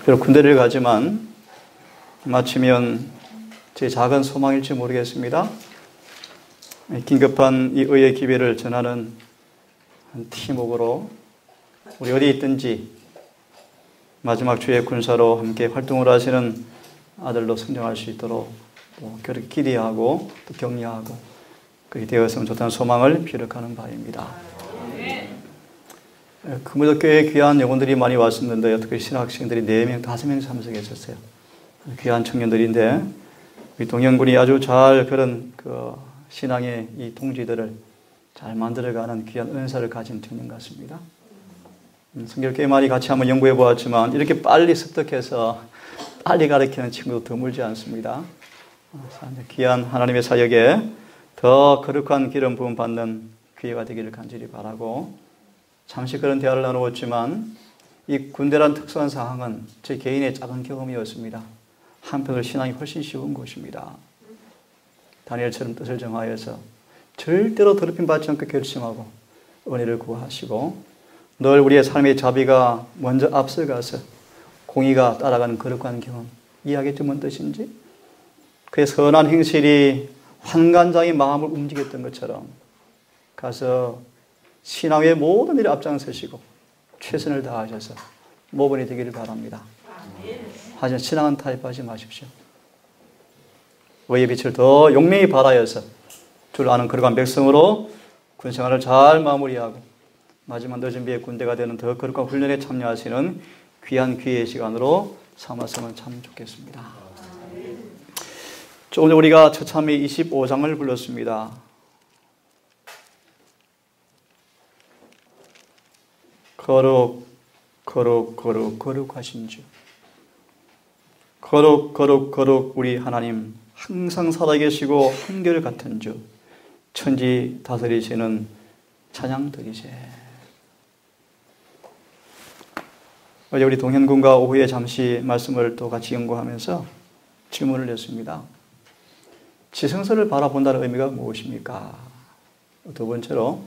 그리고 군대를 가지만 마치면 제 작은 소망일지 모르겠습니다. 긴급한 이 의의 기회를 전하는 한 팀웍으로 우리 어디 있든지 마지막 주의 군사로 함께 활동을 하시는 아들로 성장할 수 있도록 또 그렇게 기대하고 또 격려하고 그렇게 되었으면 좋다는 소망을 비력하는 바입니다. 금호교회에 귀한 영혼들이 많이 왔었는데 어떻게 신학생들이 4명, 5명 참석했었어요. 귀한 청년들인데 우리 동영군이 아주 잘 그런 신앙의 이 동지들을 잘 만들어가는 귀한 은사를 가진 청년 같습니다. 성경을 꽤 많이 같이 한번 연구해 보았지만 이렇게 빨리 습득해서 빨리 가르치는 친구도 드물지 않습니다. 귀한 하나님의 사역에 더 거룩한 기름 부음 받는 기회가 되기를 간절히 바라고 잠시 그런 대화를 나누었지만 이 군대란 특수한 상황은 제 개인의 작은 경험이었습니다. 한편으로 신앙이 훨씬 쉬운 것입니다. 다니엘처럼 뜻을 정하여서 절대로 더럽힘 받지 않고 결심하고 은혜를 구하시고 늘 우리의 삶의 자비가 먼저 앞서가서 공의가 따라가는 거룩한 경험 이해하겠죠? 뭔 뜻인지? 그의 선한 행실이 환관장의 마음을 움직였던 것처럼 가서 신앙의 모든 일에 앞장서시고 최선을 다하셔서 모범이 되기를 바랍니다. 하지만 신앙은 타협하지 마십시오. 의의 빛을 더 용맹히 발하여서 줄 아는 거룩한 백성으로 군생활을 잘 마무리하고 마지막 늦은 비에 군대가 되는 더 거룩한 훈련에 참여하시는 귀한 기회의 시간으로 삼았으면 참 좋겠습니다. 오늘 우리가 처참히 25장을 불렀습니다. 거룩, 거룩, 거룩, 거룩하신 주. 거룩, 거룩, 거룩 우리 하나님 항상 살아계시고 한결같은 주. 천지 다스리시는 찬양 드리세. 어제 우리 동현군과 오후에 잠시 말씀을 또 같이 연구하면서 질문을 냈습니다. 지성소를 바라본다는 의미가 무엇입니까? 두 번째로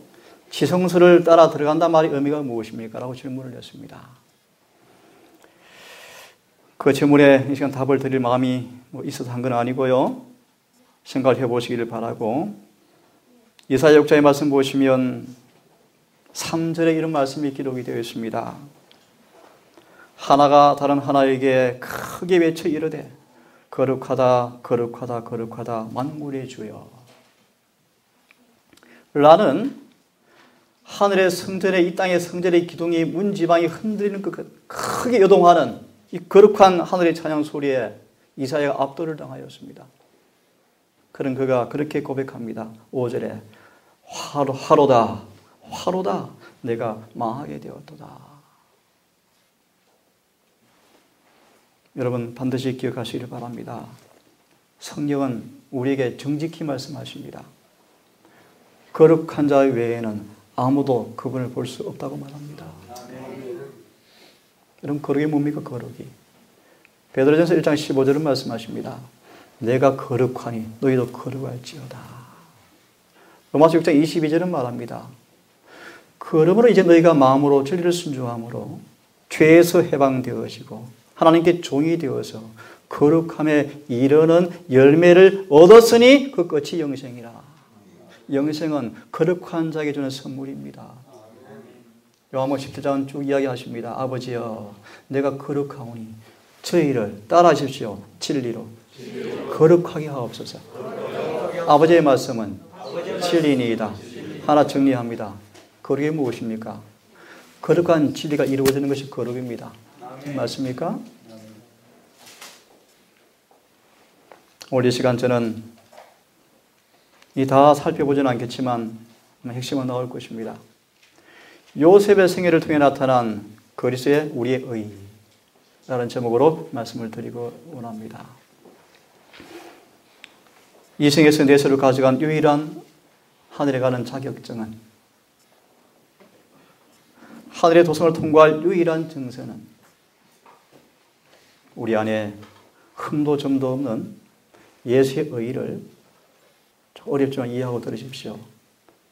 지성소를 따라 들어간다는 말의 의미가 무엇입니까? 라고 질문을 냈습니다. 그 질문에 이 시간 답을 드릴 마음이 있어서 한 건 아니고요. 생각을 해보시기를 바라고 이사야 6장의 말씀 보시면 3절에 이런 말씀이 기록이 되어 있습니다. 하나가 다른 하나에게 크게 외쳐 이르되 거룩하다 거룩하다 거룩하다 만물의 주여. 라는 하늘의 성전에 이 땅의 성전의 기둥이 문지방이 흔들리는 그 크게 요동하는 이 거룩한 하늘의 찬양 소리에 이사야가 압도를 당하였습니다. 그런 그가 그렇게 고백합니다. 5절에 화로다 화로다 내가 망하게 되었도다. 여러분 반드시 기억하시기를 바랍니다. 성경은 우리에게 정직히 말씀하십니다. 거룩한 자 외에는 아무도 그분을 볼 수 없다고 말합니다. 여러분 거룩이 뭡니까? 거룩이 베드로전서 1장 15절은 말씀하십니다. 내가 거룩하니 너희도 거룩할지어다. 로마서 6장 22절은 말합니다. 그러므로 이제 너희가 마음으로 진리를 순종함으로 죄에서 해방되어지고 하나님께 종이 되어서 거룩함에 이르는 열매를 얻었으니 그 끝이 영생이라. 영생은 거룩한 자에게 주는 선물입니다. 요한복음 17장은 쭉 이야기하십니다. 아버지여 내가 거룩하오니 저희를 따라하십시오. 진리로 거룩하게 하옵소서. 아버지의 말씀은 진리니이다. 하나 정리합니다. 거룩이 무엇입니까? 거룩한 진리가 이루어지는 것이 거룩입니다. 맞습니까? 오늘 이 시간 저는 이 다 살펴보지는 않겠지만 핵심은 나올 것입니다. 요셉의 생애를 통해 나타난 그리스도의 우리의 의라는 제목으로 말씀을 드리고 원합니다. 이 생에서 내세를 가져간 유일한 하늘에 가는 자격증은 하늘의 도성을 통과할 유일한 증서는 우리 안에 흠도 점도 없는 예수의 의를 어렵지만 이해하고 들으십시오.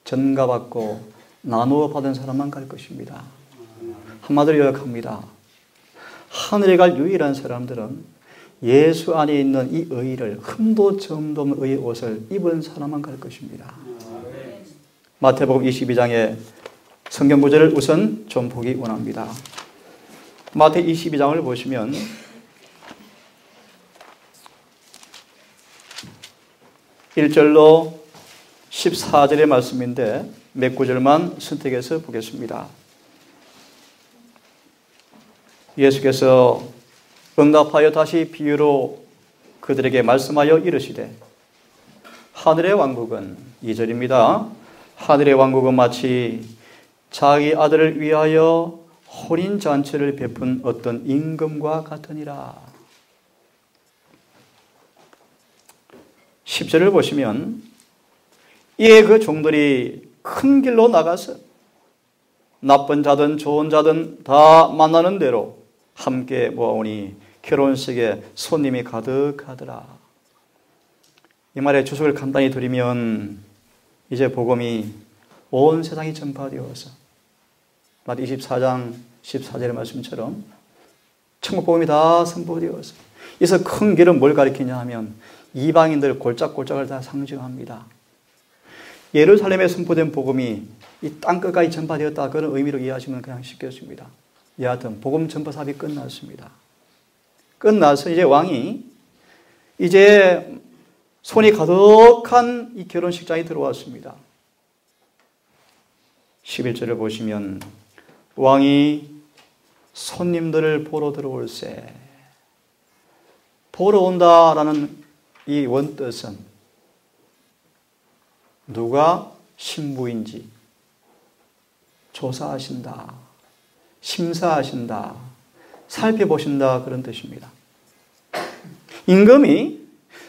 전가받고 나누어 받은 사람만 갈 것입니다. 한마디로 요약합니다. 하늘에 갈 유일한 사람들은 예수 안에 있는 이 의를 흠도 점도 없는 의의 옷을 입은 사람만 갈 것입니다. 마태복음 22장의 성경 구절을 우선 좀 보기 원합니다. 마태 22장을 보시면 1절로 14절의 말씀인데 몇 구절만 선택해서 보겠습니다. 예수께서 응답하여 다시 비유로 그들에게 말씀하여 이르시되 하늘의 왕국은 2절입니다. 하늘의 왕국은 마치 자기 아들을 위하여 혼인잔치를 베푼 어떤 임금과 같으니라. 10절을 보시면 이에 그 종들이 큰 길로 나가서 나쁜 자든 좋은 자든 다 만나는 대로 함께 모아오니 결혼식에 손님이 가득하더라. 이 말의 주석을 간단히 드리면 이제 복음이 온 세상이 전파되어서 마태 24장 14절의 말씀처럼 천국 복음이 다 선포되어서 이서 큰 길은 뭘 가리키냐 하면 이방인들 골짝골짝을 다 상징합니다. 예루살렘에 선포된 복음이 이 땅끝까지 전파되었다 그런 의미로 이해하시면 그냥 쉽겠습니다. 여하튼 복음 전파 사업이 끝났습니다. 끝나서 이제 왕이 이제 손이 가득한 이 결혼식장에 들어왔습니다. 11절을 보시면 왕이 손님들을 보러 들어올세. 보러 온다라는 이 원뜻은 누가 신부인지 조사하신다, 심사하신다, 살펴보신다 그런 뜻입니다. 임금이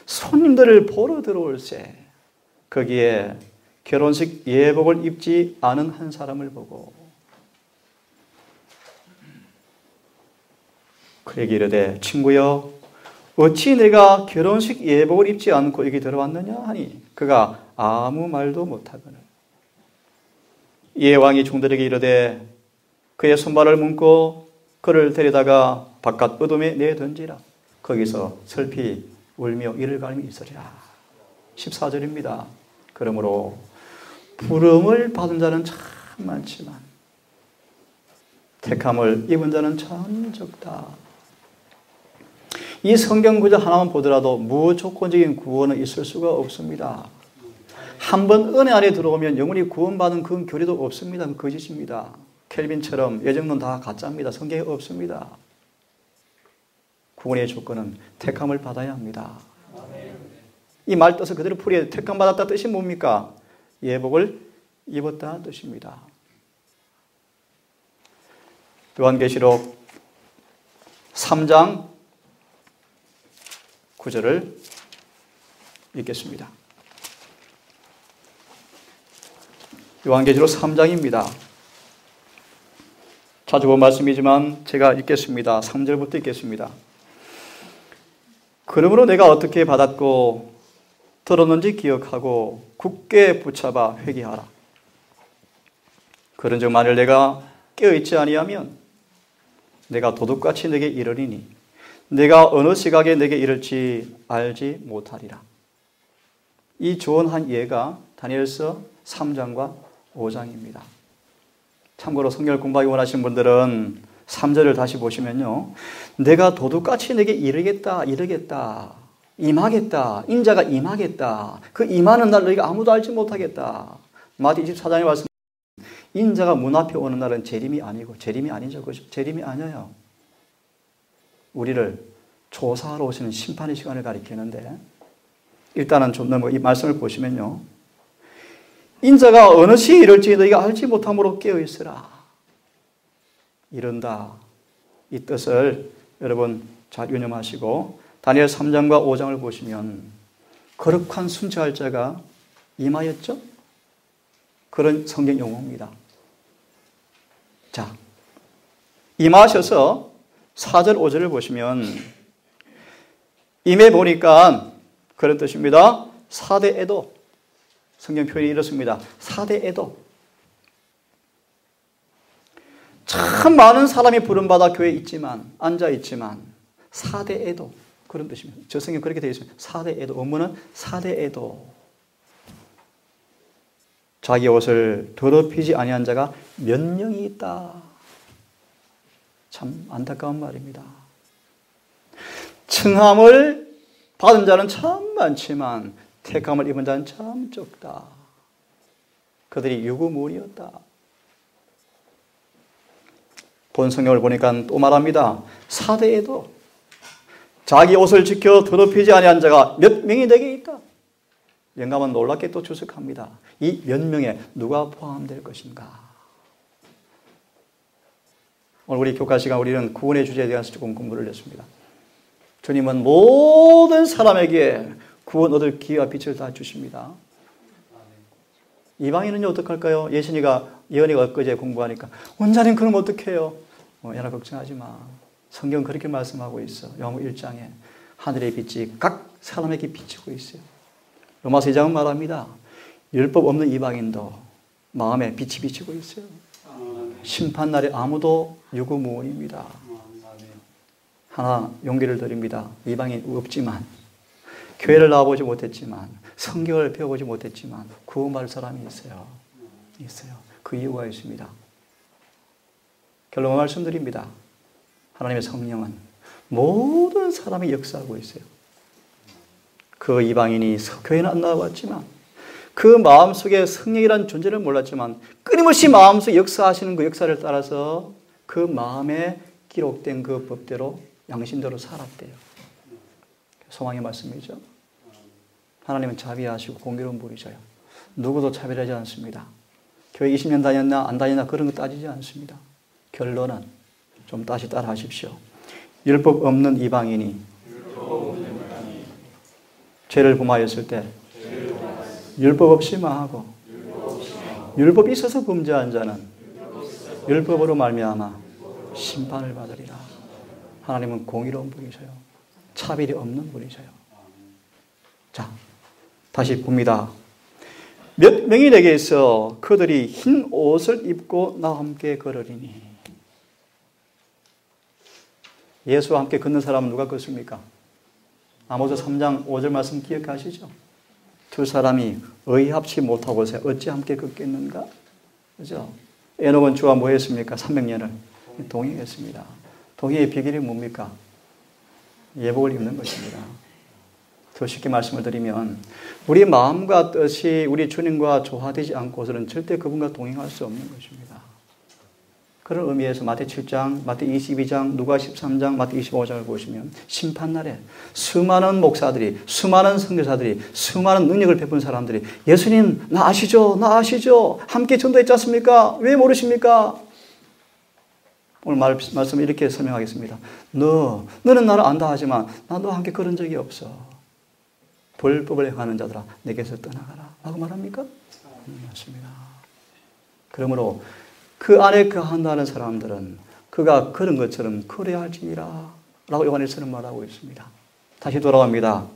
손님들을 보러 들어올세. 거기에 결혼식 예복을 입지 않은 한 사람을 보고 그에게 이르되 친구여 어찌 내가 결혼식 예복을 입지 않고 여기 들어왔느냐 하니 그가 아무 말도 못하거늘. 이에 왕이 종들에게 이르되 그의 손발을 묶고 그를 데려다가 바깥 어둠에 내던지라. 거기서 슬피 울며 이를 갈미 있으리라. 14절입니다. 그러므로 부름을 받은 자는 참 많지만 택함을 입은 자는 참 적다. 이 성경 구절 하나만 보더라도 무조건적인 구원은 있을 수가 없습니다. 한번 은혜 안에 들어오면 영원히 구원받은 그 교리도 없습니다. 거짓입니다. 켈빈처럼 예정론 다 가짜입니다. 성경에 없습니다. 구원의 조건은 택함을 받아야 합니다. 이 말 뜻을 그대로 풀이해 택함 받았다 뜻이 뭡니까? 예복을 입었다 뜻입니다. 요한계시록 3장 9절을 읽겠습니다. 요한계시록 3장입니다. 자주 본 말씀이지만 제가 읽겠습니다. 3절부터 읽겠습니다. 그러므로 내가 어떻게 받았고 들었는지 기억하고 굳게 붙잡아 회개하라. 그런즉 만일 내가 깨어있지 아니하면 내가 도둑같이 내게 이르리니 내가 어느 시각에 내게 이를지 알지 못하리라. 이 조언한 예가 다니엘서 3장과 5장입니다. 참고로 성경을 공부하기 원하시는 분들은 3절을 다시 보시면요. 내가 도둑같이 내게 이르겠다, 임하겠다, 인자가 임하겠다. 그 임하는 날 너희가 아무도 알지 못하겠다. 마태 24장에 말씀 인자가 문 앞에 오는 날은 재림이 아니고 재림이 아니죠. 재림이 아니에요. 우리를 조사하러 오시는 심판의 시간을 가리키는데 일단은 좀 더 이 말씀을 보시면요. 인자가 어느 시에 이럴지 너희가 알지 못함으로 깨어있으라. 이른다. 이 뜻을 여러분 잘 유념하시고 다니엘 3장과 5장을 보시면 거룩한 순찰 자가 임하였죠? 그런 성경 용어입니다. 자, 임하셔서 4절 5절을 보시면 임해 보니까 그런 뜻입니다. 4대 애도. 성경 표현이 이렇습니다. 4대 애도. 참 많은 사람이 부름받아 교회에 있지만, 앉아있지만, 4대 애도, 그런 뜻입니다. 저 성경 그렇게 되어 있습니다. 4대 애도, 원문은 4대 애도. 자기 옷을 더럽히지 아니한 자가 몇 명이 있다. 참 안타까운 말입니다. 칭함을 받은 자는 참 많지만 택함을 입은 자는 참 적다. 그들이 유구무원이었다. 본 성경을 보니까 또 말합니다. 4대에도 자기 옷을 지켜 더럽히지 아니한 자가 몇 명이 내게 있다. 영감은 놀랍게 또 추측합니다. 이 몇 명에 누가 포함될 것인가? 오늘 우리 교과 시간 우리는 구원의 주제에 대해서 조금 공부를 했습니다. 주님은 모든 사람에게 구원 얻을 기회와 빛을 다 주십니다. 이방인은요 어떡할까요? 예언이가 엊그제 공부하니까 원자님 그럼 어떡해요? 얘나 걱정하지 마. 성경 그렇게 말씀하고 있어. 요한복음 1장에 하늘의 빛이 각 사람에게 비치고 있어요. 로마서 2장은 말합니다. 율법 없는 이방인도 마음에 빛이 비치고 있어요. 심판날에 아무도 유구무원입니다. 하나 용기를 드립니다. 이방인 없지만 교회를 나와보지 못했지만 성경을 배워보지 못했지만 구원받을 사람이 있어요. 그 이유가 있습니다. 결론 말씀드립니다. 하나님의 성령은 모든 사람이 역사하고 있어요. 그 이방인이 교회는 안 나와봤지만 그 마음속에 성령이라는 존재를 몰랐지만 끊임없이 마음속에 역사하시는 그 역사를 따라서 그 마음에 기록된 그 법대로 양심대로 살았대요. 소망의 말씀이죠. 하나님은 자비하시고 공교로운 분이셔요. 누구도 차별하지 않습니다. 교회 20년 다녔나 안 다녔나 그런 거 따지지 않습니다. 결론은 좀 다시 따라 하십시오. 율법 없는 이방인이 죄를 범하였을 때 율법 없이 망하고 율법이 있어서 범죄한 자는 율법으로 말미암아 심판을 받으리라. 하나님은 공의로운 분이셔요. 차별이 없는 분이셔요. 자, 다시 봅니다. 몇 명이 내게 있어 그들이 흰 옷을 입고 나와 함께 걸으리니. 예수와 함께 걷는 사람은 누가 걷습니까? 아모스 3장 5절 말씀 기억하시죠? 두 사람이 의합치 못하고 어찌 함께 걷겠는가? 그죠? 에녹은 주와 뭐 했습니까? 300년을 동행했습니다. 동행의 비결이 뭡니까? 예복을 입는 것입니다. 더 쉽게 말씀을 드리면 우리 마음과 뜻이 우리 주님과 조화되지 않고서는 절대 그분과 동행할 수 없는 것입니다. 그런 의미에서 마태 7장, 마태 22장, 누가 13장, 마태 25장을 보시면 심판날에 수많은 목사들이, 수많은 선교사들이, 수많은 능력을 베푼 사람들이 예수님 나 아시죠? 나 아시죠? 함께 전도했지 않습니까? 왜 모르십니까? 오늘 말씀을 이렇게 설명하겠습니다. 너는 나를 안다 하지만 나 너와 함께 그런 적이 없어. 불법을 행하는 자들아 내게서 떠나가라 라고 말합니까? 맞습니다. 그러므로 그 안에 거한다는 사람들은 그가 그런 것처럼 그래야 할지니라 라고 요한일서는 말하고 있습니다. 다시 돌아갑니다.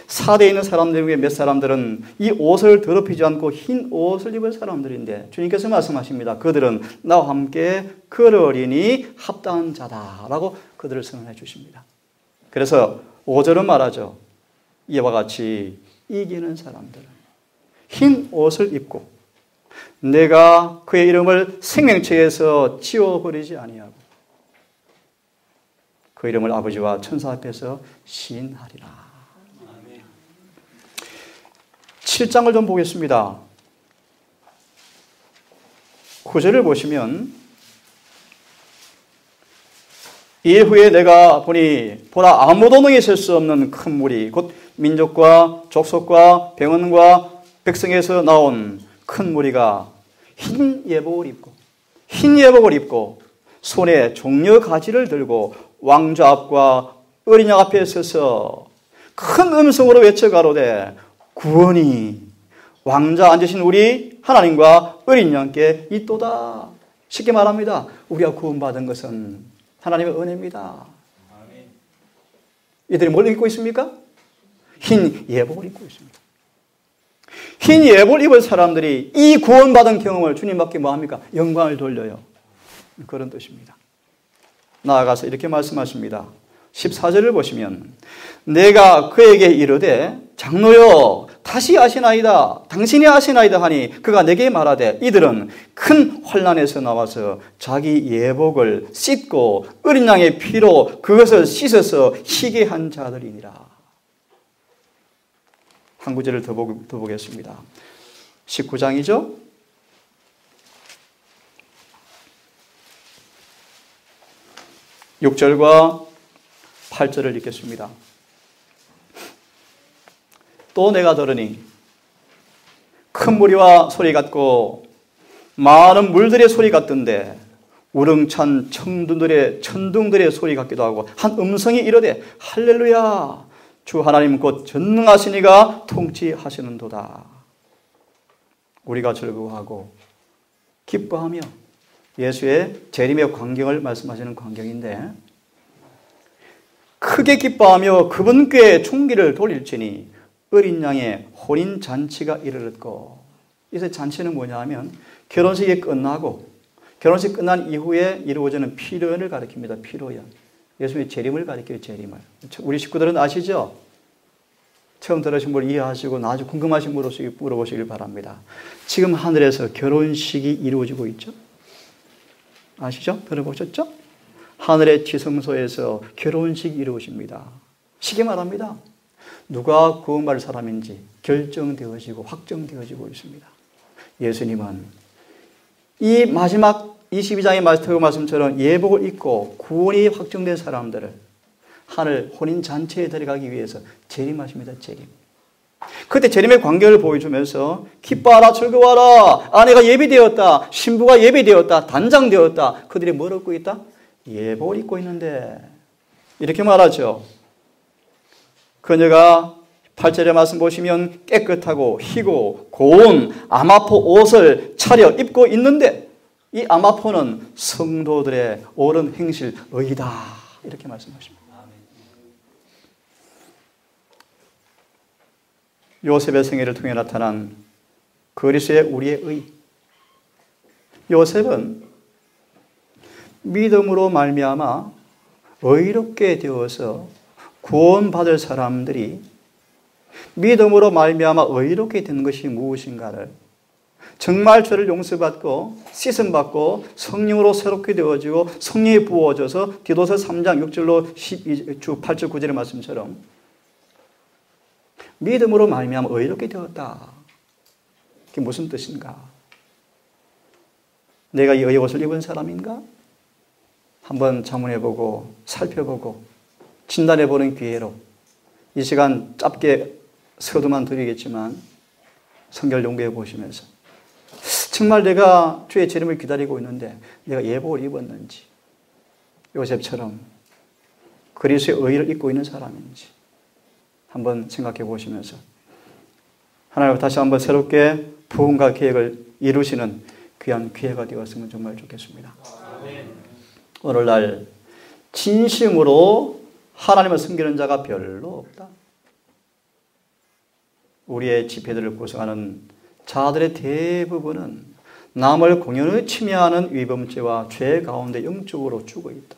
4대에 있는 사람들 중에 몇 사람들은 이 옷을 더럽히지 않고 흰 옷을 입은 사람들인데 주님께서 말씀하십니다. 그들은 나와 함께 걸으리니 합당한 자다라고 그들을 선언해 주십니다. 그래서 5절은 말하죠. 이와 같이 이기는 사람들은 흰 옷을 입고 내가 그의 이름을 생명책에서 지워버리지 아니하고 그 이름을 아버지와 천사 앞에서 시인하리라. 7장을 좀 보겠습니다. 9절을 보시면 이후에 내가 보라 아무도 능히 셀 수 없는 큰 물이 곧 민족과 족속과 병원과 백성에서 나온 큰 무리가 흰 예복을 입고 손에 종려 가지를 들고 왕좌 앞과 어린 양 앞에 서서 큰 음성으로 외쳐 가로되 구원이 왕좌 앉으신 우리 하나님과 어린 양께 있도다. 쉽게 말합니다. 우리가 구원받은 것은 하나님의 은혜입니다. 이들이 뭘 입고 있습니까? 흰 예복을 입고 있습니다. 흰 예복을 입은 사람들이 이 구원받은 경험을 주님밖에 뭐합니까? 영광을 돌려요. 그런 뜻입니다. 나아가서 이렇게 말씀하십니다. 14절을 보시면 내가 그에게 이르되 장로여 다시 아시나이다 당신이 아시나이다 하니 그가 내게 말하되 이들은 큰 환난에서 나와서 자기 예복을 씻고 어린 양의 피로 그것을 씻어서 희게 한 자들이니라. 한 구절을 더 보겠습니다. 19장이죠. 6절과 8절을 읽겠습니다. 또 내가 들으니 큰 무리와 소리 같고 많은 물들의 소리 같던데 우렁찬 천둥들의 소리 같기도 하고 한 음성이 이르되 할렐루야 주 하나님 곧 전능하시니가 통치하시는도다. 우리가 즐거워하고 기뻐하며 예수의 재림의 광경을 말씀하시는 광경인데 크게 기뻐하며 그분께 총기를 돌릴지니 어린 양의 혼인잔치가 이르렀고 이제 잔치는 뭐냐 하면 결혼식이 끝나고 결혼식 끝난 이후에 이루어지는 피로연을 가리킵니다. 피로연. 예수의 재림을 가리켜요. 재림을. 우리 식구들은 아시죠? 처음 들으신 분 이해하시고 나중에 궁금하신 분 물어보시길 바랍니다. 지금 하늘에서 결혼식이 이루어지고 있죠? 아시죠? 들어보셨죠? 하늘의 지성소에서 결혼식이 이루어집니다. 쉽게 말합니다. 누가 구원받을 사람인지 결정되어지고 확정되어지고 있습니다. 예수님은 이 마지막 22장의 말씀처럼 예복을 입고 구원이 확정된 사람들을 하늘 혼인잔치에 데려가기 위해서 재림하십니다. 재림. 그때 재림의 광경을 보여주면서 기뻐하라 즐거워하라 아내가 예비되었다 신부가 예비되었다 단장되었다. 그들이 뭘 얻고 있다? 예복을 입고 있는데 이렇게 말하죠. 그녀가 8절의 말씀 보시면 깨끗하고 희고 고운 아마포 옷을 차려 입고 있는데 이 아마포는 성도들의 옳은 행실 의이다 이렇게 말씀하십니다. 요셉의 생애를 통해 나타난 그리스도의 우리의 의. 요셉은 믿음으로 말미암아 의롭게 되어서 구원받을 사람들이 믿음으로 말미암아 의롭게 되는 것이 무엇인가를 정말 죄를 용서받고 씻음받고 성령으로 새롭게 되어지고 성령이 부어져서 디도서 3장 6절로 8절 9절의 말씀처럼 믿음으로 말미암아 의롭게 되었다. 그게 무슨 뜻인가? 내가 이 의의 옷을 입은 사람인가? 한번 자문해보고 살펴보고 진단해보는 기회로 이 시간 짧게 서두만 드리겠지만 성경 연구해 보시면서 정말 내가 주의 재림을 기다리고 있는데 내가 예복을 입었는지 요셉처럼 그리스도의 의를 입고 있는 사람인지 한번 생각해 보시면서 하나님 다시 한번 새롭게 부흥과 계획을 이루시는 귀한 기회가 되었으면 정말 좋겠습니다. 오늘날 진심으로 하나님을 섬기는 자가 별로 없다. 우리의 집회들을 구성하는 자들의 대부분은 남을 공연히 침해하는 위범죄와 죄 가운데 영적으로 죽어 있다.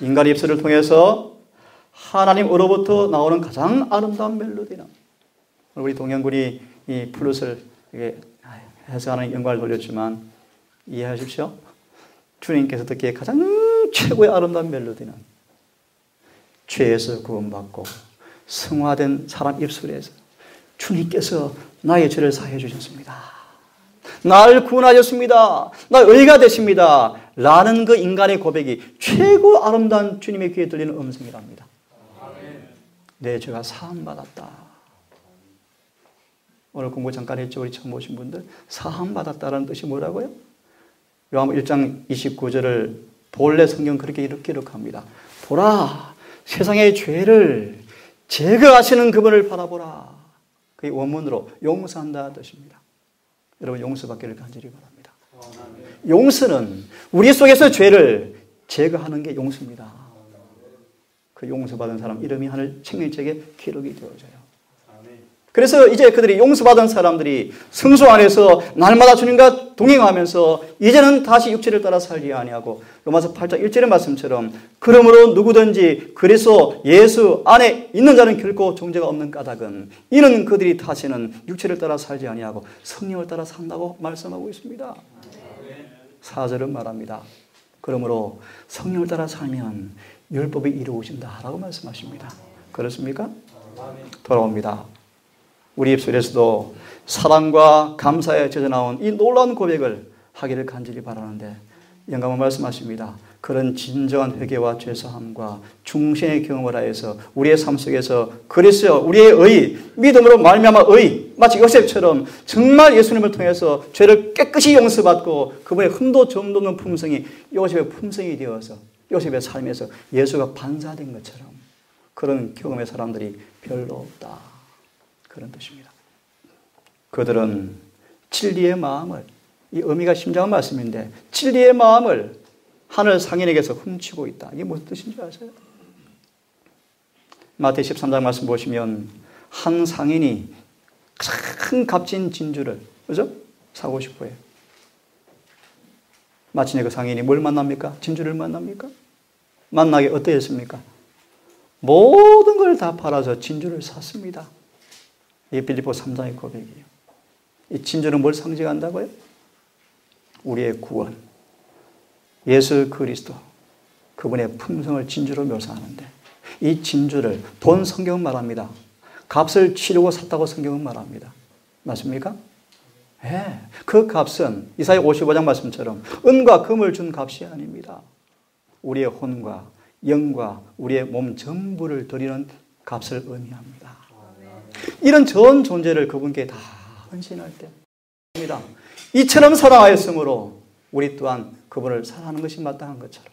인간의 입술을 통해서 하나님으로부터 나오는 가장 아름다운 멜로디는 우리 동영군이 이 플룻을 해석하는 영광을 돌렸지만 이해하십시오. 주님께서 듣기에 가장 최고의 아름다운 멜로디는 죄에서 구원받고 성화된 사람 입술에서 주님께서 나의 죄를 사해 주셨습니다. 나를 구원하셨습니다. 나 의가 되십니다. 라는 그 인간의 고백이 최고 아름다운 주님의 귀에 들리는 음성이랍니다. 내 죄가 사함받았다. 오늘 공부 잠깐 했죠. 우리 처음 오신 분들. 사함받았다라는 뜻이 뭐라고요? 요한복음 1장 29절을 본래 성경 그렇게 이렇게 기록합니다. 보라 세상의 죄를 제거하시는 그분을 바라보라. 그게 원문으로 용서한다 뜻입니다. 여러분 용서받기를 간절히 바랍니다. 용서는 우리 속에서 죄를 제거하는 게 용서입니다. 그 용서받은 사람 이름이 하늘 생명책에 기록이 되어져요. 그래서 이제 그들이 용서받은 사람들이 성소 안에서 날마다 주님과 동행하면서 이제는 다시 육체를 따라 살지 아니하고 로마서 8장 1절의 말씀처럼 그러므로 누구든지 그리스도 예수 안에 있는 자는 결코 정죄가 없는 까닭은 이는 그들이 다시는 육체를 따라 살지 아니하고 성령을 따라 산다고 말씀하고 있습니다. 4절은 말합니다. 그러므로 성령을 따라 살면 율법이 이루어진다라고 말씀하십니다. 그렇습니까? 돌아옵니다. 우리 입술에서도 사랑과 감사에 젖어나온 이 놀라운 고백을 하기를 간절히 바라는데 영감은 말씀하십니다. 그런 진정한 회개와 죄사함과 중생의 경험을 하여서 우리의 삶 속에서 그리스도 우리의 의, 믿음으로 말미암아 의, 마치 요셉처럼 정말 예수님을 통해서 죄를 깨끗이 용서받고 그분의 흠도 점도 없는 품성이 요셉의 품성이 되어서 요셉의 삶에서 예수가 반사된 것처럼 그런 경험의 사람들이 별로 없다. 그런 뜻입니다. 그들은 진리의 마음을, 이 의미가 심장한 말씀인데 진리의 마음을 하늘 상인에게서 훔치고 있다. 이게 무슨 뜻인지 아세요? 마태복음 13장 말씀 보시면 한 상인이 큰 값진 진주를 그죠? 사고 싶어 해요. 마침내 그 상인이 뭘 만납니까? 진주를 만납니까? 만나게 어떠했습니까? 모든 걸 다 팔아서 진주를 샀습니다. 이게 빌립보 3장의 고백이에요. 이 진주는 뭘 상징한다고요? 우리의 구원. 예수 그리스도. 그분의 품성을 진주로 묘사하는데 이 진주를 돈 성경은 말합니다. 값을 치르고 샀다고 성경은 말합니다. 맞습니까? 네. 그 값은 이사야 55장 말씀처럼 은과 금을 준 값이 아닙니다. 우리의 혼과 영과 우리의 몸 전부를 드리는 값을 의미합니다. 이런 전 존재를 그분께 다 헌신할 때입니다. 이처럼 사랑하였으므로 우리 또한 그분을 사랑하는 것이 마땅한 것처럼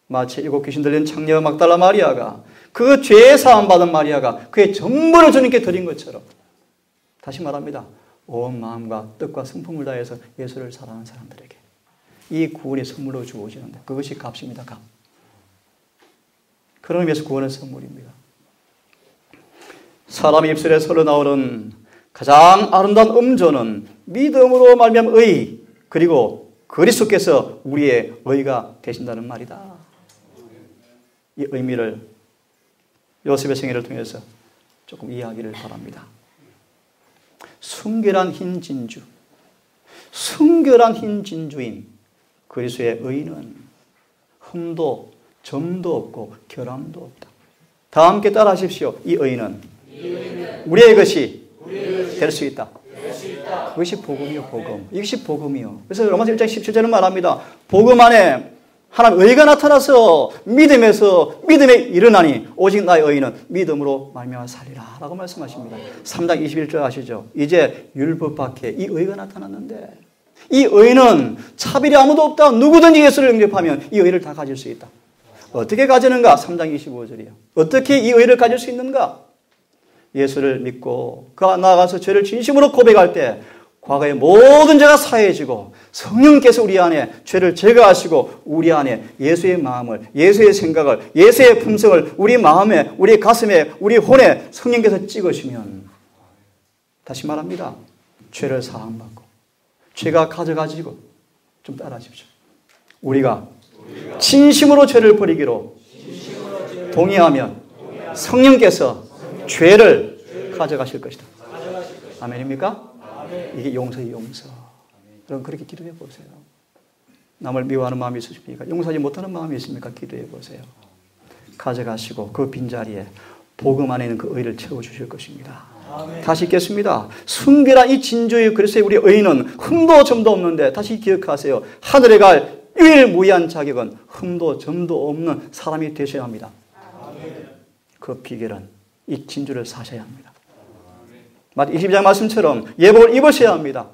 마치 일곱 귀신 들린 창녀 막달라 마리아가 그 죄 사함 받은 마리아가 그의 전부를 주님께 드린 것처럼 다시 말합니다. 온 마음과 뜻과 성품을 다해서 예수를 사랑하는 사람들에게 이 구원이 선물로 주어지는데 그것이 값입니다. 값. 그런 의미에서 구원은 선물입니다. 사람 입술에 흘러나오는 가장 아름다운 음조는 믿음으로 말미암은 의 그리고 그리스도께서 우리의 의가 되신다는 말이다. 이 의미를 요셉의 생애를 통해서 조금 이해하기를 바랍니다. 순결한 흰 진주, 순결한 흰 진주인 그리스도의 의는 흠도 점도 없고 결함도 없다. 다 함께 따라하십시오. 이 의는 우리의 것이 될 수 있다. 그것이 복음이요, 복음. 이것이 복음이요. 그래서 로마서 1장 17절은 말합니다. 복음 안에 하나님 의가 나타나서 믿음에 일어나니 오직 나의 의는 믿음으로 말미암아 살리라 라고 말씀하십니다. 3장 21절 아시죠? 이제 율법 밖에 이 의가 나타났는데 이 의는 차별이 아무도 없다. 누구든지 예수를 영접하면 이 의를 다 가질 수 있다. 어떻게 가지는가? 3장 25절이요. 어떻게 이 의를 가질 수 있는가? 예수를 믿고 그 나아가서 죄를 진심으로 고백할 때 과거의 모든 죄가 사해지고 성령께서 우리 안에 죄를 제거하시고 우리 안에 예수의 마음을, 예수의 생각을, 예수의 품성을 우리 마음에, 우리 가슴에, 우리 혼에 성령께서 찍으시면 다시 말합니다. 죄를 사함받고 죄가 가져가지고 좀 따라하십시오. 우리가 진심으로 죄를 버리기로 동의하면 성령께서 죄를 가져가실 것이다. 아멘입니까? 이게 용서의 용서. 여러분 그렇게 기도해 보세요. 남을 미워하는 마음이 있으십니까? 용서하지 못하는 마음이 있습니까? 기도해 보세요. 가져가시고 그 빈자리에 복음 안에 있는 그 의를 채워주실 것입니다. 다시 읽겠습니다. 순결한 이 진주의 그리스도의 우리 의는 흠도 점도 없는데 다시 기억하세요. 하늘에 갈 유일무이한 자격은 흠도 점도 없는 사람이 되셔야 합니다. 그 비결은 이 진주를 사셔야 합니다. 마태 22장 말씀처럼 예복을 입으셔야 합니다.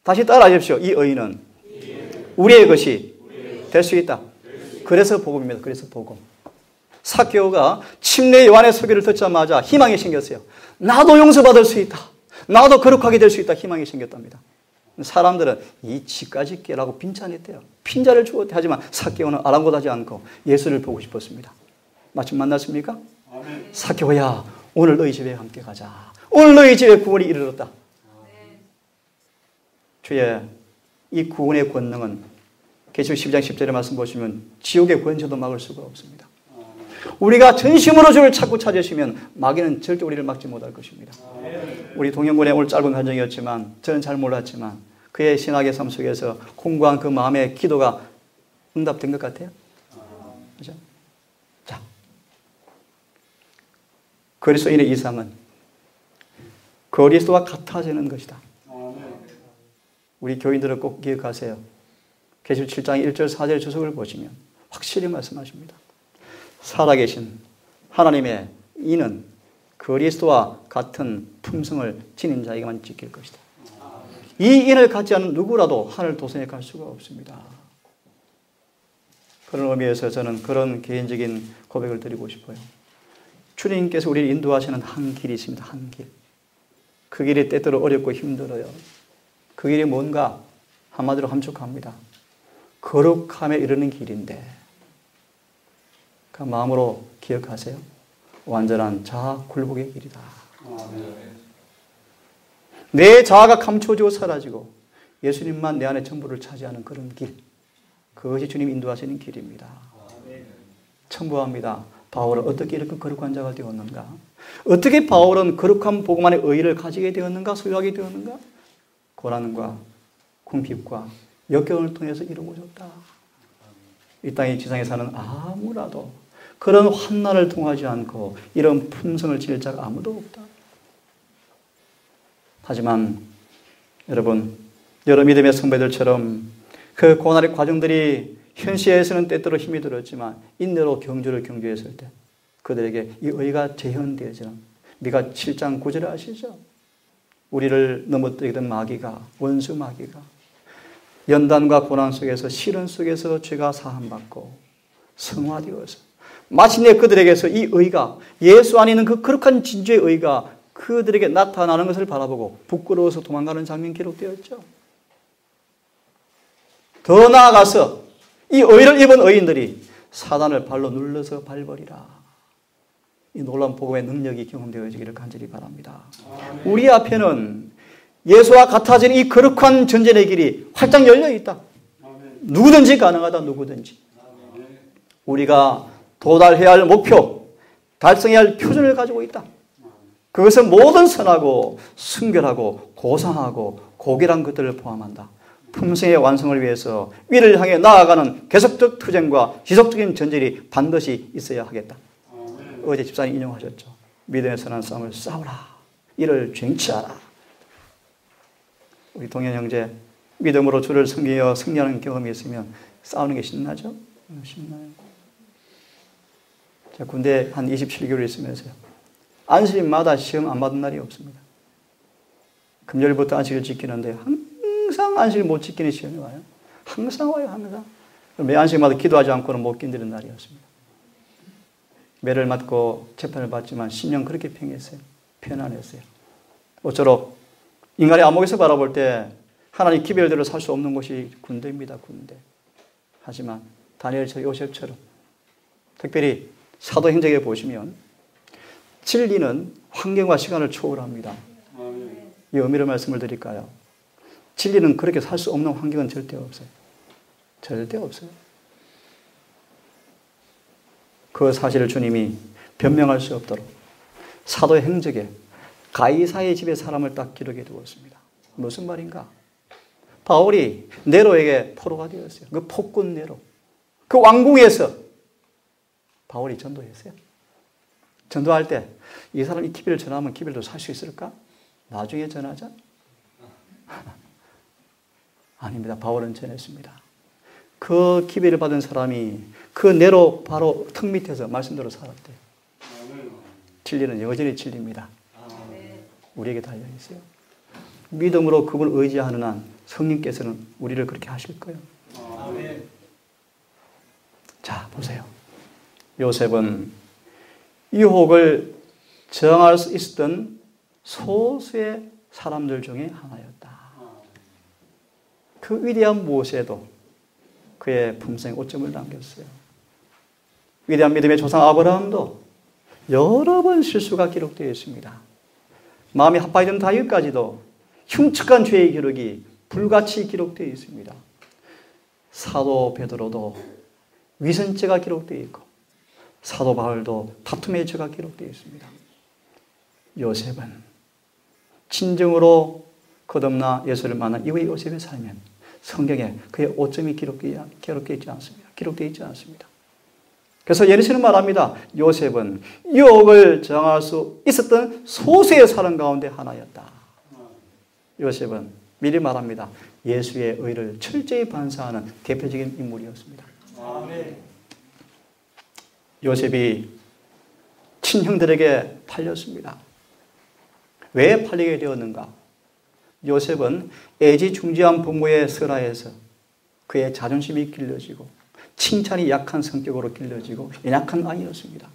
다시 따라하십시오. 이 의는 우리의 것이 될 수 있다. 그래서 복음입니다. 그래서 복음. 삭개오가 침례 요한의 설교를 듣자마자 희망이 생겼어요. 나도 용서받을 수 있다. 나도 거룩하게 될 수 있다. 희망이 생겼답니다. 사람들은 이 지까지 깨라고 빈찬했대요. 핀자를 주었대. 하지만 삭개오는 아랑곳하지 않고 예수를 보고 싶었습니다. 마침 만났습니까? 삭개오야, 오늘 너희 집에 함께 가자. 오늘 너희 집에 구원이 이르렀다. 주의 이 구원의 권능은 계시록 12장 10절의 말씀 보시면 지옥의 권세도 막을 수가 없습니다. 우리가 전심으로 주를 찾고 찾으시면 마귀는 절대 우리를 막지 못할 것입니다. 우리 동영군의 오늘 짧은 간증이었지만 저는 잘 몰랐지만 그의 신학의 삶 속에서 공고한 그 마음의 기도가 응답된 것 같아요. 그렇죠? 자, 그리스도인의 이상은 그리스도와 같아지는 것이다. 우리 교인들은 꼭 기억하세요. 계시록 7장 1절 4절 주석을 보시면 확실히 말씀하십니다. 살아계신 하나님의 이는 그리스도와 같은 품성을 지닌 자에게만 지킬 것이다. 이 인을 갖지 않은 누구라도 하늘 도성에 갈 수가 없습니다. 그런 의미에서 저는 그런 개인적인 고백을 드리고 싶어요. 주님께서 우리를 인도하시는 한 길이 있습니다. 한 길. 그 길이 때때로 어렵고 힘들어요. 그 길이 뭔가 한마디로 함축합니다. 거룩함에 이르는 길인데 그 마음으로 기억하세요. 완전한 자아 굴복의 길이다. 내 자아가 감춰지고 사라지고 예수님만 내 안에 전부를 차지하는 그런 길. 그것이 주님 인도하시는 길입니다. 첨부합니다. 바울은 어떻게 이렇게 거룩한 자가 되었는가? 어떻게 바울은 거룩한 복음 안에 의의를 가지게 되었는가? 소유하게 되었는가? 고난과 궁핍과 역경을 통해서 이루어졌다. 이 땅의 지상에 사는 아무라도 그런 환난을 통하지 않고 이런 품성을 지닐 자가 아무도 없다. 하지만 여러분, 여러 믿음의 선배들처럼 그 고난의 과정들이 현시에서는 때때로 힘이 들었지만 인내로 경주를 경주했을 때 그들에게 이 의가 재현되어지는 미가 7장 9절에 아시죠? 우리를 넘어뜨리던 마귀가, 원수 마귀가 연단과 고난 속에서 시련 속에서 죄가 사함받고 성화되어서 마침내 그들에게서 이 의가, 예수 안에 있는 그 거룩한 진주의 의가 그들에게 나타나는 것을 바라보고 부끄러워서 도망가는 장면이 기록되었죠. 더 나아가서 이 의를 입은 의인들이 사단을 발로 눌러서 밟으리라. 이 놀라운 복음의 능력이 경험되어지기를 간절히 바랍니다. 우리 앞에는 예수와 같아진 이 거룩한 전쟁의 길이 활짝 열려 있다. 누구든지 가능하다. 누구든지. 우리가 도달해야 할 목표, 달성해야 할 표준을 가지고 있다. 그것은 모든 선하고 순결하고 고상하고 고결한 것들을 포함한다. 품성의 완성을 위해서 위를 향해 나아가는 계속적 투쟁과 지속적인 전쟁이 반드시 있어야 하겠다. 어제 집사님 인용하셨죠. 믿음의 선한 싸움을 싸우라. 이를 쟁취하라. 우리 동현 형제 믿음으로 주를 섬기며 승리하는 경험이 있으면 싸우는 게 신나죠? 신나요. 제가 군대 한 27개월 있으면서요. 안식일마다 시험 안 받은 날이 없습니다. 금요일부터 안식일 지키는데 항상 안식일 못 지키는 시험이 와요. 항상 와요. 항상. 매 안식일마다 기도하지 않고는 못 견디는 날이었습니다. 매를 맞고 재판을 받지만 10년 그렇게 평했어요. 편안했어요. 모쪼록 인간의 암흑에서 바라볼 때 하나님 기별대로 살 수 없는 곳이 군대입니다. 군대. 하지만 다니엘처럼 요셉처럼 특별히 사도행전에 보시면 진리는 환경과 시간을 초월합니다. 이 의미로 말씀을 드릴까요? 진리는 그렇게 살 수 없는 환경은 절대 없어요. 절대 없어요. 그 사실을 주님이 변명할 수 없도록 사도의 행적에 가이사의 집에 사람을 딱 기록해 두었습니다. 무슨 말인가? 바울이 네로에게 포로가 되었어요. 그 폭군 네로. 그 왕궁에서 바울이 전도했어요. 전도할 때 이 사람이 기별을 전하면 기별도 살 수 있을까? 나중에 전하자? 아닙니다. 바울은 전했습니다. 그 기별을 받은 사람이 그 네로 바로 턱 밑에서 말씀대로 살았대요. 진리는 여전히 진리입니다. 우리에게 달려있어요. 믿음으로 그분을 의지하는 한 성령께서는 우리를 그렇게 하실 거예요. 자, 보세요. 요셉은 유혹을 저항할 수 있었던 소수의 사람들 중에 하나였다. 그 위대한 모세도 그의 품성에 오점을 남겼어요. 위대한 믿음의 조상 아브라함도 여러 번 실수가 기록되어 있습니다. 마음이 합하이던 다윗까지도 흉측한 죄의 기록이 불같이 기록되어 있습니다. 사도 베드로도 위선죄가 기록되어 있고 사도 바울도 다툼의 죄가 기록되어 있습니다. 요셉은 진정으로 거듭나 예수를 만난 이후의 요셉의 삶은 성경에 그의 오점이 기록되어 있지 않습니다. 그래서 예리시는 말합니다. 요셉은 유혹을 저항할 수 있었던 소수의 사람 가운데 하나였다. 요셉은 미리 말합니다. 예수의 의를 철저히 반사하는 대표적인 인물이었습니다. 요셉이 친형들에게 팔렸습니다. 왜 팔리게 되었는가? 요셉은 애지중지한 부모의 설하에서 그의 자존심이 길러지고 칭찬이 약한 성격으로 길러지고 연약한 아이였습니다.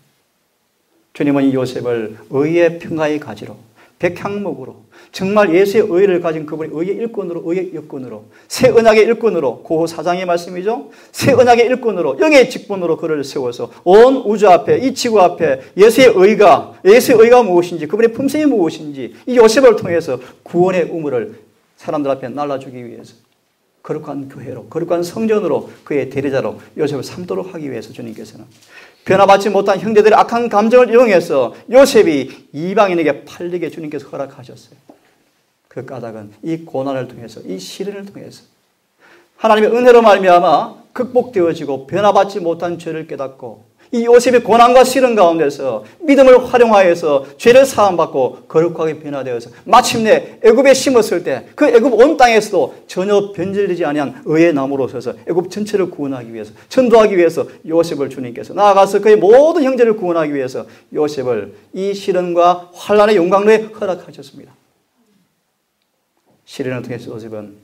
주님은 이 요셉을 의의 평화의 가지로 백향목으로 정말 예수의 의를 가진 그분의 의의 일꾼으로 의의 여꾼으로 새 언약의 일꾼으로 고호 사장의 말씀이죠. 새 언약의 일꾼으로 영의 직분으로 그를 세워서 온 우주 앞에 이 지구 앞에 예수의 의가 무엇인지 그분의 품성이 무엇인지 이 요셉을 통해서 구원의 우물을 사람들 앞에 날라주기 위해서 거룩한 교회로 거룩한 성전으로 그의 대리자로 요셉을 삼도록 하기 위해서 주님께서는 변화받지 못한 형제들의 악한 감정을 이용해서 요셉이 이방인에게 팔리게 주님께서 허락하셨어요. 그 까닭은 이 고난을 통해서 이 시련을 통해서 하나님의 은혜로 말미암아 극복되어지고 변화받지 못한 죄를 깨닫고 이 요셉의 고난과 시련 가운데서 믿음을 활용하여서 죄를 사함받고 거룩하게 변화되어서 마침내 애굽에 심었을 때 그 애굽 온 땅에서도 전혀 변질되지 아니한 의의 나무로 서서 애굽 전체를 구원하기 위해서 전도하기 위해서 요셉을 주님께서 나아가서 그의 모든 형제를 구원하기 위해서 요셉을 이 시련과 환난의 용광로에 허락하셨습니다. 시련을 통해서 요셉은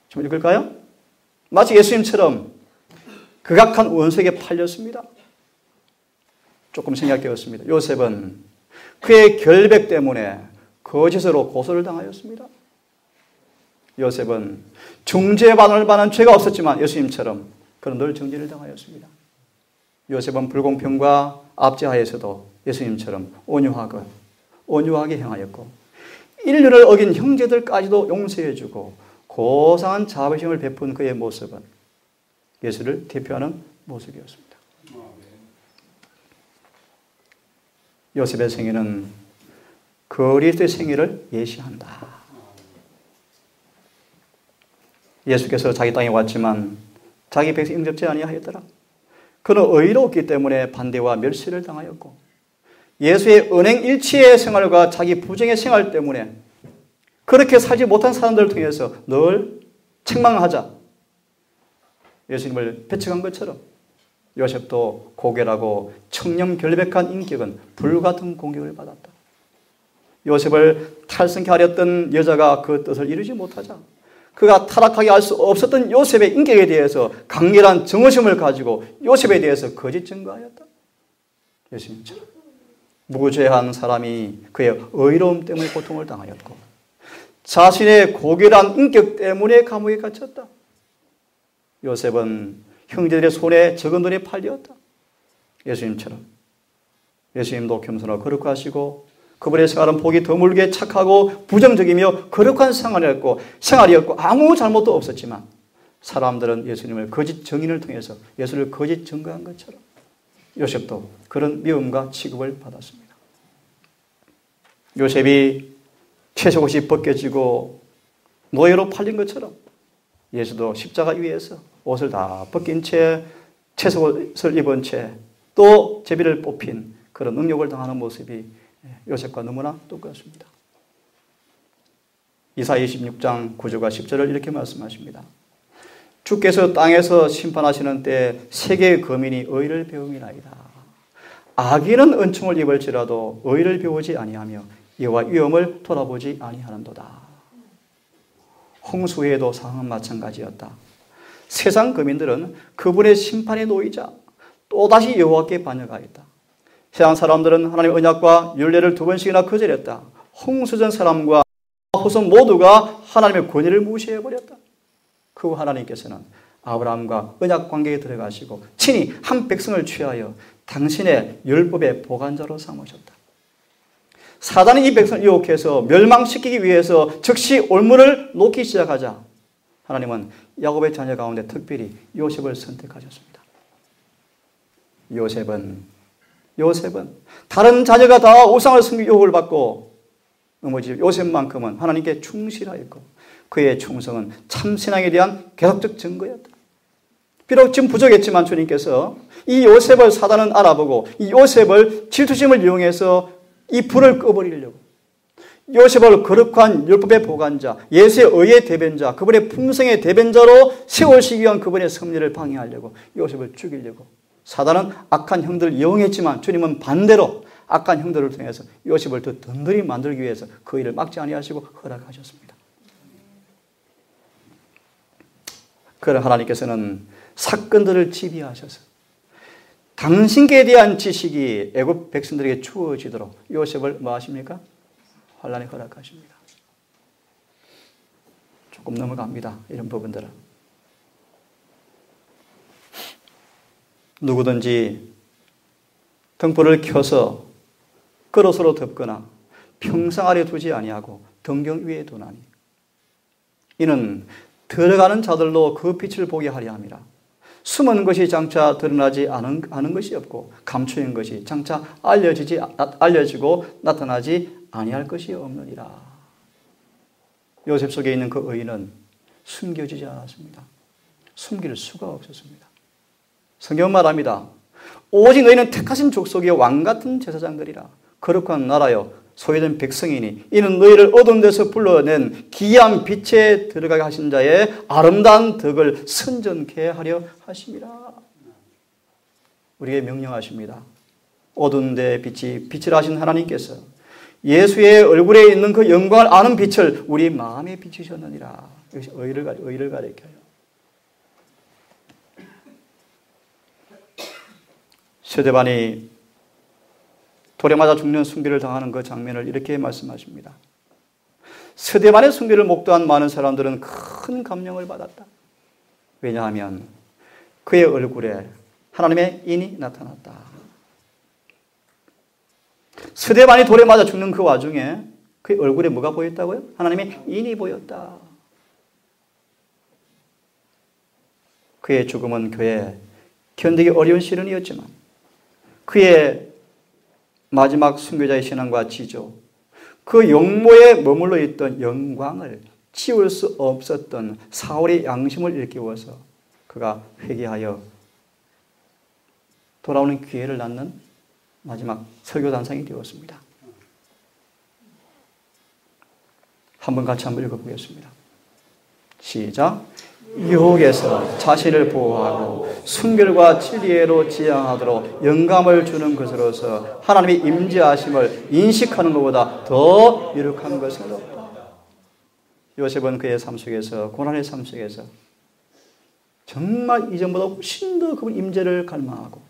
좀 읽을까요? 마치 예수님처럼 극악한 원수에게 팔렸습니다. 조금 생략되었습니다. 요셉은 그의 결백 때문에 거짓으로 고소를 당하였습니다. 요셉은 중재받을 만한 죄가 없었지만 예수님처럼 그는 늘 정죄를 당하였습니다. 요셉은 불공평과 압제하에서도 예수님처럼 온유하게 행하였고 인륜을 어긴 형제들까지도 용서해주고 고상한 자비심을 베푼 그의 모습은 예수를 대표하는 모습이었습니다. 요셉의 생애는 그리스도의 생애를 예시한다. 예수께서 자기 땅에 왔지만 자기 백성 영접지 아니하였더라. 그는 의로웠기 때문에 반대와 멸시를 당하였고 예수의 은행일치의 생활과 자기 부정의 생활 때문에 그렇게 살지 못한 사람들을 통해서 늘 책망하자 예수님을 배척한 것처럼 요셉도 고결하고 청렴결백한 인격은 불같은 공격을 받았다. 요셉을 탈승케 하렸던 여자가 그 뜻을 이루지 못하자 그가 타락하게 할 수 없었던 요셉의 인격에 대해서 강렬한 정의심을 가지고 요셉에 대해서 거짓 증거하였다. 예수님처럼 무죄한 사람이 그의 의로움 때문에 고통을 당하였고 자신의 고결한 인격 때문에 감옥에 갇혔다. 요셉은 형제들의 손에 적은 돈에 팔렸다. 예수님처럼 예수님도 겸손하고 거룩하시고 그분의 생활은 복이 드물게 착하고 부정적이며 거룩한 생활이었고 아무 잘못도 없었지만 사람들은 예수님을 거짓 증인을 통해서 예수를 거짓 증거한 것처럼 요셉도 그런 미움과 취급을 받았습니다. 요셉이 채속옷이 벗겨지고 노예로 팔린 것처럼 예수도 십자가 위에서 옷을 다 벗긴 채 채속옷을 입은 채 또 제비를 뽑힌 그런 능욕을 당하는 모습이 요셉과 너무나 똑같습니다. 이사야 26장 9절과 10절을 이렇게 말씀하십니다. 주께서 땅에서 심판하시는 때 세계의 거민이 의를 배움이나이다. 악인은 은총을 입을지라도 의를 배우지 아니하며 여호와 위엄을 돌아보지 아니하는도다. 홍수에도 상황은 마찬가지였다. 세상 거민들은 그분의 심판에 놓이자 또다시 여호와께 반역하였다. 세상 사람들은 하나님의 언약과 율례를 2번씩이나 거절했다. 홍수전 사람과 후손 모두가 하나님의 권위를 무시해버렸다. 그 후 하나님께서는 아브라함과 언약 관계에 들어가시고 친히 한 백성을 취하여 당신의 율법의 보관자로 삼으셨다. 사단이 이 백성을 유혹해서 멸망시키기 위해서 즉시 올무를 놓기 시작하자 하나님은 야곱의 자녀 가운데 특별히 요셉을 선택하셨습니다. 요셉은 다른 자녀가 다 우상을 섬기고 유혹을 받고 넘어지고 요셉만큼은 하나님께 충실하였고 그의 충성은 참신앙에 대한 계속적 증거였다. 비록 지금 부족했지만 주님께서 이 요셉을 사단은 알아보고 이 요셉을 질투심을 이용해서 이 불을 꺼버리려고 요셉을 거룩한 율법의 보관자, 예수의 의의 대변자, 그분의 풍성의 대변자로 세우시기 위한 그분의 섭리를 방해하려고 요셉을 죽이려고 사단은 악한 형들을 이용했지만 주님은 반대로 악한 형들을 통해서 요셉을 더 든든히 만들기 위해서 그 일을 막지 아니하시고 허락하셨습니다. 그런 하나님께서는 사건들을 지휘하셔서 당신께 대한 지식이 애굽 백성들에게 주어지도록 요셉을 뭐 하십니까? 환난에 허락하십니다. 조금 넘어갑니다. 이런 부분들은. 누구든지 등불을 켜서 그릇으로 덮거나 평상 아래 두지 아니하고 등경 위에 두나니 이는 들어가는 자들로 그 빛을 보게 하려 함이라. 숨은 것이 장차 드러나지 않은 것이 없고 감추인 것이 장차 알려지고 나타나지 아니할 것이 없느니라. 요셉 속에 있는 그 의인은 숨겨지지 않았습니다. 숨길 수가 없었습니다. 성경 말합니다. 오직 너희는 택하신 족속의 왕같은 제사장들이라. 거룩한 나라여 소유된 백성이니 이는 너희를 어두운 데서 불러낸 기이한 빛에 들어가게 하신 자의 아름다운 덕을 선전케 하려 하심이라. 우리에게 명령하십니다. 어두운 데 빛을 하신 하나님께서 예수의 얼굴에 있는 그 영광을 아는 빛을 우리 마음에 비추셨느니라. 이것이 의를 가리켜요. 스데반이 돌에 맞아 죽는 순교를 당하는 그 장면을 이렇게 말씀하십니다. 스데반의 순교를 목도한 많은 사람들은 큰 감명을 받았다. 왜냐하면 그의 얼굴에 하나님의 인이 나타났다. 스데반이 돌에 맞아 죽는 그 와중에 그의 얼굴에 뭐가 보였다고요? 하나님의 인이 보였다. 그의 죽음은 교회에 견디기 어려운 시련이었지만 그의 마지막 순교자의 신앙과 지조, 그 영모에 머물러 있던 영광을 지울 수 없었던 사울의 양심을 일깨워서 그가 회개하여 돌아오는 기회를 낳는 마지막 설교단상이 되었습니다. 한번 같이 한번 읽어보겠습니다. 시작. 유혹에서 자신을 보호하고 순결과 진리로 지향하도록 영감을 주는 것으로서 하나님의 임재하심을 인식하는 것보다 더 유력한 것은 없다. 요셉은 그의 삶 속에서, 고난의 삶 속에서 정말 이전보다 훨씬 더 그분 임재를 갈망하고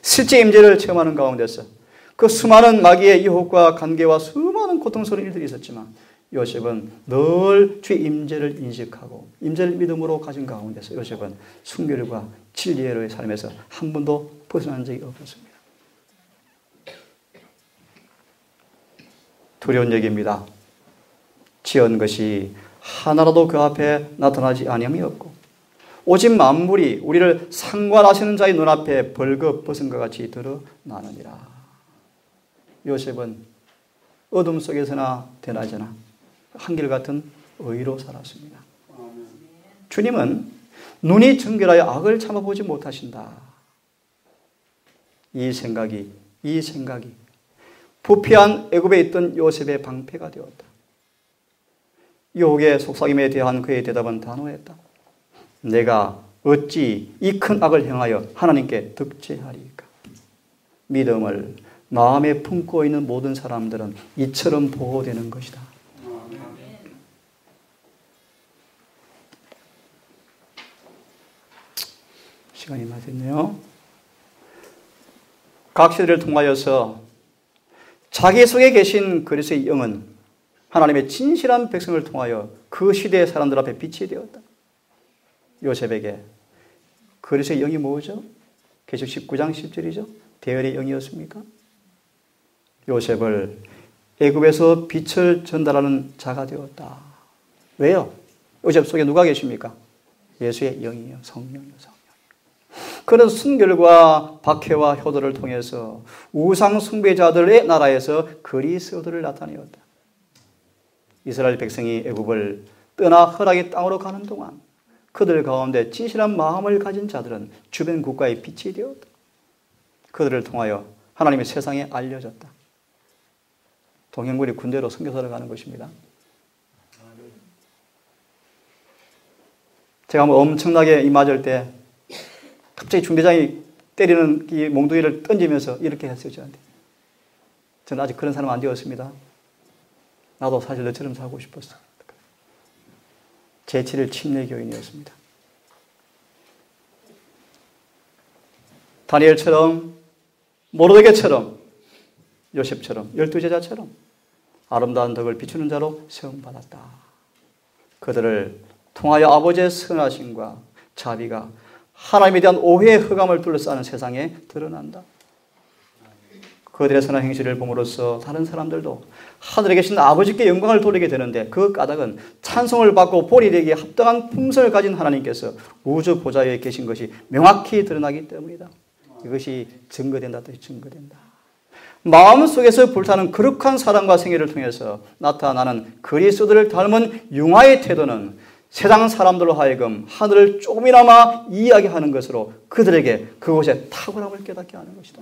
실제 임재를 체험하는 가운데서 그 수많은 마귀의 유혹과 관계와 수많은 고통스러운 일들이 있었지만 요셉은 늘 주의 임재를 인식하고 임재를 믿음으로 가진 가운데서 요셉은 순결과 진리의 삶에서 한 번도 벗어난 적이 없었습니다. 두려운 얘기입니다. 지은 것이 하나라도 그 앞에 나타나지 아니함이 없고 오직 만물이 우리를 상관하시는 자의 눈앞에 벌거벗은 것 같이 드러나느니라. 요셉은 어둠 속에서나 대낮에나 한결같은 의로 살았습니다. 주님은 눈이 정결하여 악을 참아보지 못하신다. 이 생각이 부패한 애굽에 있던 요셉의 방패가 되었다. 유혹의 속삭임에 대한 그의 대답은 단호했다. 내가 어찌 이 큰 악을 행하여 하나님께 득죄하리까? 믿음을 마음에 품고 있는 모든 사람들은 이처럼 보호되는 것이다. 시간이 많이 됐네요. 각 시대를 통하여서 자기 속에 계신 그리스도의 영은 하나님의 진실한 백성을 통하여 그 시대의 사람들 앞에 빛이 되었다. 요셉에게 그리스도의 영이 뭐죠? 계시록 19장 10절이죠. 대열의 영이었습니까? 요셉을 애굽에서 빛을 전달하는 자가 되었다. 왜요? 요셉 속에 누가 계십니까? 예수의 영이요, 성령이요, 성령. 그런 순결과 박해와 효도를 통해서 우상 숭배자들의 나라에서 그리스도를 나타내었다. 이스라엘 백성이 애굽을 떠나 허락의 땅으로 가는 동안 그들 가운데 진실한 마음을 가진 자들은 주변 국가의 빛이 되었다. 그들을 통하여 하나님의 세상에 알려졌다. 동행군이 군대로 선교사를 가는 것입니다. 제가 한번 엄청나게 이 맞을 때 갑자기 중대장이 때리는 이 몽둥이를 던지면서 이렇게 했어요, 저한테. 저는 아직 그런 사람 안 되었습니다. 나도 사실 너처럼 살고 싶었어. 제7일 침례교인이었습니다. 다니엘처럼, 모르드게처럼, 요셉처럼, 12제자처럼 아름다운 덕을 비추는 자로 세움받았다. 그들을 통하여 아버지의 선하심과 자비가 하나님에 대한 오해의 흑암을 둘러싸는 세상에 드러난다. 그들의 선한 행실을 봄으로써 다른 사람들도 하늘에 계신 아버지께 영광을 돌리게 되는데 그 까닭은 찬송을 받고 본이 되기에 합당한 품성을 가진 하나님께서 우주 보좌에 계신 것이 명확히 드러나기 때문이다. 이것이 증거된다. 뜻이 증거된다. 마음속에서 불타는 거룩한 사랑과 생애를 통해서 나타나는 그리스도를 닮은 융화의 태도는 세상 사람들로 하여금 하늘을 조금이나마 이야기하는 것으로 그들에게 그곳에 탁월함을 깨닫게 하는 것이다.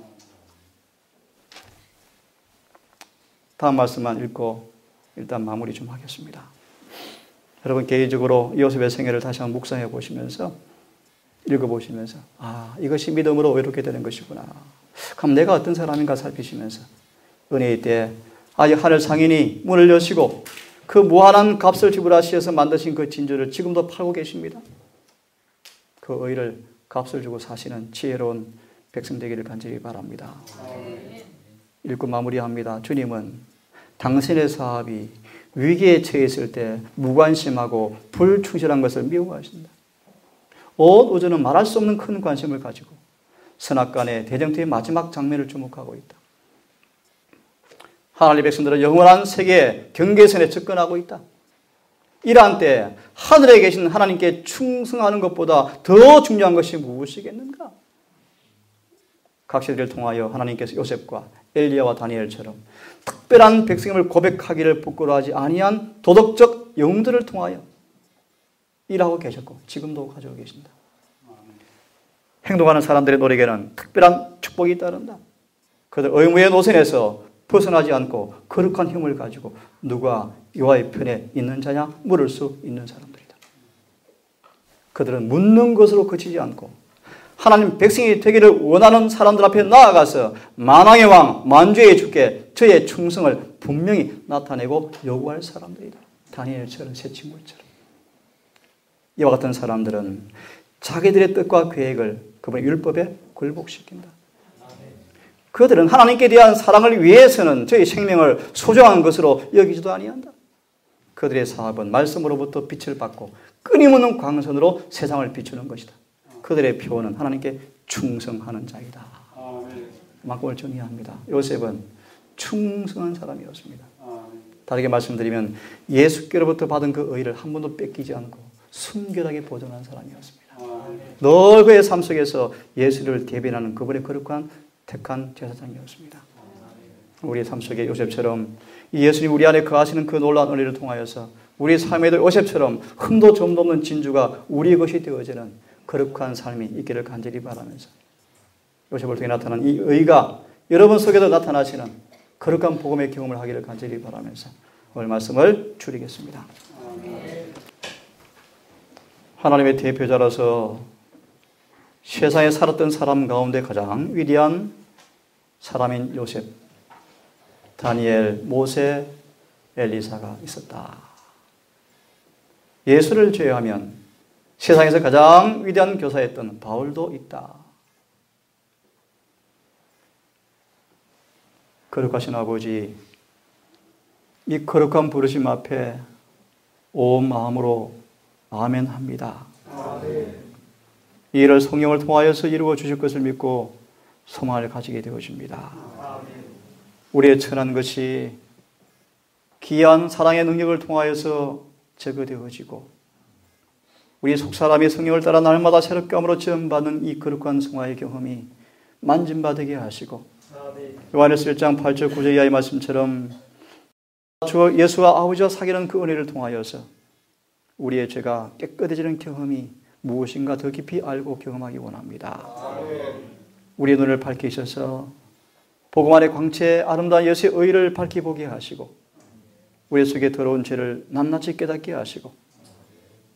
다음 말씀만 읽고 일단 마무리 좀 하겠습니다. 여러분 개인적으로 요셉의 생애를 다시 한번 묵상해 보시면서 읽어보시면서 이것이 믿음으로 외롭게 되는 것이구나. 그럼 내가 어떤 사람인가 살피시면서 은혜의 때 아직 하늘 상인이 문을 여시고 그 무한한 값을 지불하시어서 만드신 그 진주를 지금도 팔고 계십니다. 그 의를 값을 주고 사시는 지혜로운 백성 되기를 간절히 바랍니다. 읽고 마무리합니다. 주님은 당신의 사업이 위기에 처했을 때 무관심하고 불충실한 것을 미워하신다. 온 우주는 말할 수 없는 큰 관심을 가지고 선악간의 대쟁투의 마지막 장면을 주목하고 있다. 하나님의 백성들은 영원한 세계의 경계선에 접근하고 있다. 이러한 때 하늘에 계신 하나님께 충성하는 것보다 더 중요한 것이 무엇이겠는가? 각 시대를 통하여 하나님께서 요셉과 엘리야와 다니엘처럼 특별한 백성임을 고백하기를 부끄러워하지 아니한 도덕적 영웅들을 통하여 일하고 계셨고 지금도 가지고 계신다. 행동하는 사람들의 노력에는 특별한 축복이 따른다. 그들 의무의 노선에서 벗어나지 않고 거룩한 힘을 가지고 누가 여호와의 편에 있는 자냐 물을 수 있는 사람들이다. 그들은 묻는 것으로 그치지 않고 하나님 백성이 되기를 원하는 사람들 앞에 나아가서 만왕의 왕 만주의 주께 저의 충성을 분명히 나타내고 요구할 사람들이다. 다니엘처럼 새 친구처럼. 이와 같은 사람들은 자기들의 뜻과 계획을 그분의 율법에 굴복시킨다. 그들은 하나님께 대한 사랑을 위해서는 저희 생명을 소중한 것으로 여기지도 아니한다. 그들의 사업은 말씀으로부터 빛을 받고 끊임없는 광선으로 세상을 비추는 것이다. 그들의 표어는 하나님께 충성하는 자이다. 그만큼을 정의합니다. 요셉은 충성한 사람이었습니다. 다르게 말씀드리면 예수께로부터 받은 그 의를 한 번도 뺏기지 않고 순결하게 보존한 사람이었습니다. 늘 그의 삶 속에서 예수를 대변하는 그분의 거룩한 택한 제사장이었습니다. 우리의 삶 속에 요셉처럼 예수님 우리 안에 거하시는 그 놀라운 은혜를 통하여서 우리 삶에도 요셉처럼 흠도 점도 없는 진주가 우리의 것이 되어지는 거룩한 삶이 있기를 간절히 바라면서 요셉을 통해 나타난 이 의가 여러분 속에도 나타나시는 거룩한 복음의 경험을 하기를 간절히 바라면서 오늘 말씀을 줄이겠습니다. 하나님의 대표자로서 세상에 살았던 사람 가운데 가장 위대한 사람인 요셉, 다니엘, 모세, 엘리사가 있었다. 예수를 제외하면 세상에서 가장 위대한 교사였던 바울도 있다. 거룩하신 아버지, 이 거룩한 부르심 앞에 온 마음으로 아멘합니다. 이 일을 성령을 통하여서 이루어 주실 것을 믿고 소망을 가지게 되어집니다. 우리의 천한 것이 귀한 사랑의 능력을 통하여서 제거되어지고 우리 속사람이 성령을 따라 날마다 새롭게 함으로 지음받는 이 거룩한 성화의 경험이 만짐받게 하시고 요한일서 1장 8절 9절 이하의 말씀처럼 주 예수와 아버지와 사귀는 그 은혜를 통하여서 우리의 죄가 깨끗해지는 경험이 무엇인가 더 깊이 알고 경험하기 원합니다. 우리의 눈을 밝히셔서 복음 안의 광채 아름다운 예수의 의를 밝히 보게 하시고 우리 속에 더러운 죄를 낱낱이 깨닫게 하시고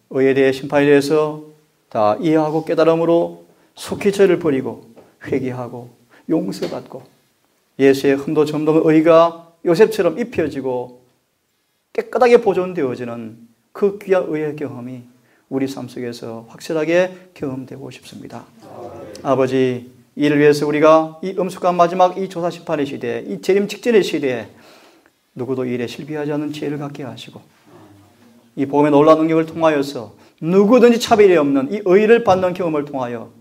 의에 대해 심판에 대해서 다 이해하고 깨달음으로 속히 죄를 버리고 회개하고 용서받고 예수의 흠도 점도 의가 요셉처럼 입혀지고 깨끗하게 보존되어지는 그 귀한 의의 경험이 우리 삶 속에서 확실하게 경험되고 싶습니다. 아버지, 이를 위해서 우리가 이 엄숙한 마지막 이 조사 심판의 시대에, 이 재림 직전의 시대에 누구도 이 일에 실패하지 않는 지혜를 갖게 하시고 이 복음의 놀라운 능력을 통하여서 누구든지 차별이 없는 이 의를 받는 경험을 통하여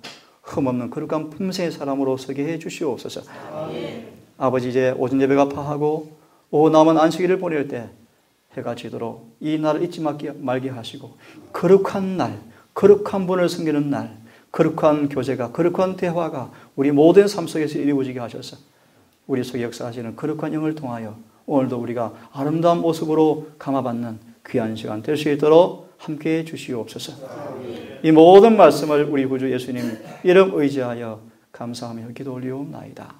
흠없는 거룩한 품새의 사람으로 서게 해 주시옵소서. 아버지, 이제 오전 예배가 파하고 오후 남은 안식일을 보낼 때 해가 지도록 이 날을 잊지 말게 하시고 거룩한 날, 거룩한 분을 섬기는 날, 거룩한 교제가, 거룩한 대화가 우리 모든 삶 속에서 이루어지게 하셔서 우리 속에 역사하시는 거룩한 영을 통하여 오늘도 우리가 아름다운 모습으로 감화받는 귀한 시간 될 수 있도록 함께해 주시옵소서. 이 모든 말씀을 우리 구주 예수님 이름 의지하여 감사하며 기도 올리옵나이다.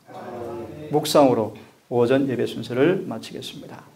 묵상으로 오전 예배 순서를 마치겠습니다.